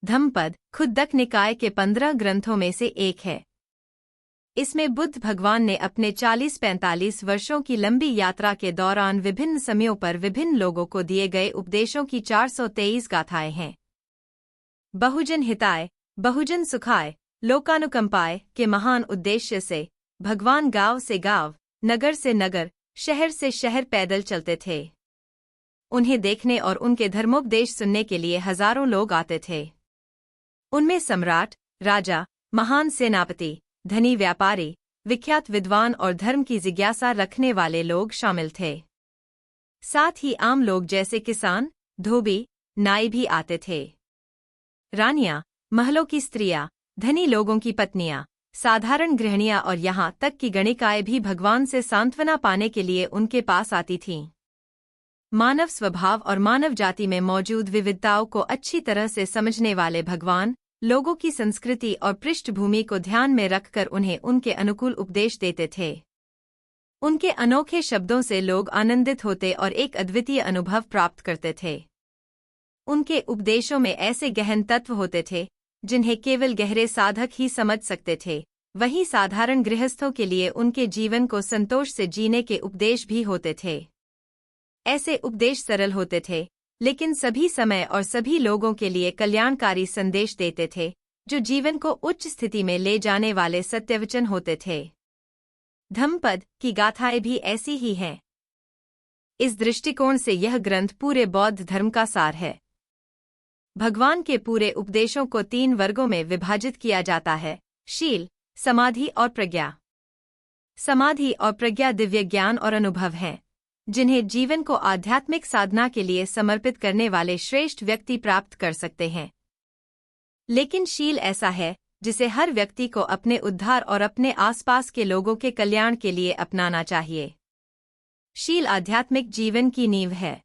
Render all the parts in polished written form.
धम्मपद खुद्दक निकाय के 15 ग्रंथों में से एक है। इसमें बुद्ध भगवान ने अपने 40-45 वर्षों की लंबी यात्रा के दौरान विभिन्न समयों पर विभिन्न लोगों को दिए गए उपदेशों की 423 गाथाएं हैं। बहुजन हिताय, बहुजन सुखाय, लोकानुकंपाय के महान उद्देश्य से भगवान गांव से गांव, नगर से नगर, शहर से शहर पैदल चलते थे। उन्हें देखने और उनके धर्मोपदेश सुनने के लिए हजारों लोग आते थे। उनमें सम्राट, राजा, महान सेनापति, धनी व्यापारी, विख्यात विद्वान और धर्म की जिज्ञासा रखने वाले लोग शामिल थे। साथ ही आम लोग जैसे किसान, धोबी, नाई भी आते थे। रानियां, महलों की स्त्रियां, धनी लोगों की पत्नियां, साधारण गृहिणियां और यहाँ तक कि गणिकाएं भी भगवान से सांत्वना पाने के लिए उनके पास आती थीं। मानव स्वभाव और मानव जाति में मौजूद विविधताओं को अच्छी तरह से समझने वाले भगवान लोगों की संस्कृति और पृष्ठभूमि को ध्यान में रखकर उन्हें उनके अनुकूल उपदेश देते थे। उनके अनोखे शब्दों से लोग आनंदित होते और एक अद्वितीय अनुभव प्राप्त करते थे। उनके उपदेशों में ऐसे गहन तत्व होते थे जिन्हें केवल गहरे साधक ही समझ सकते थे। वहीं साधारण गृहस्थों के लिए उनके जीवन को संतोष से जीने के उपदेश भी होते थे। ऐसे उपदेश सरल होते थे, लेकिन सभी समय और सभी लोगों के लिए कल्याणकारी संदेश देते थे, जो जीवन को उच्च स्थिति में ले जाने वाले सत्यवचन होते थे। धम्मपद की गाथाएं भी ऐसी ही हैं। इस दृष्टिकोण से यह ग्रंथ पूरे बौद्ध धर्म का सार है। भगवान के पूरे उपदेशों को 3 वर्गों में विभाजित किया जाता है: शील, समाधि और प्रज्ञा। समाधि और प्रज्ञा दिव्य ज्ञान और अनुभव हैं, जिन्हें जीवन को आध्यात्मिक साधना के लिए समर्पित करने वाले श्रेष्ठ व्यक्ति प्राप्त कर सकते हैं। लेकिन शील ऐसा है जिसे हर व्यक्ति को अपने उद्धार और अपने आसपास के लोगों के कल्याण के लिए अपनाना चाहिए। शील आध्यात्मिक जीवन की नींव है।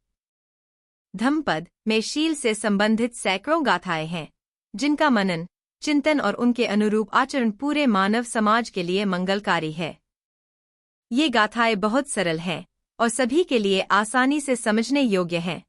धम्मपद में शील से संबंधित सैकड़ों गाथाएं हैं, जिनका मनन, चिंतन और उनके अनुरूप आचरण पूरे मानव समाज के लिए मंगलकारी है। ये गाथाएं बहुत सरल हैं और सभी के लिए आसानी से समझने योग्य हैं।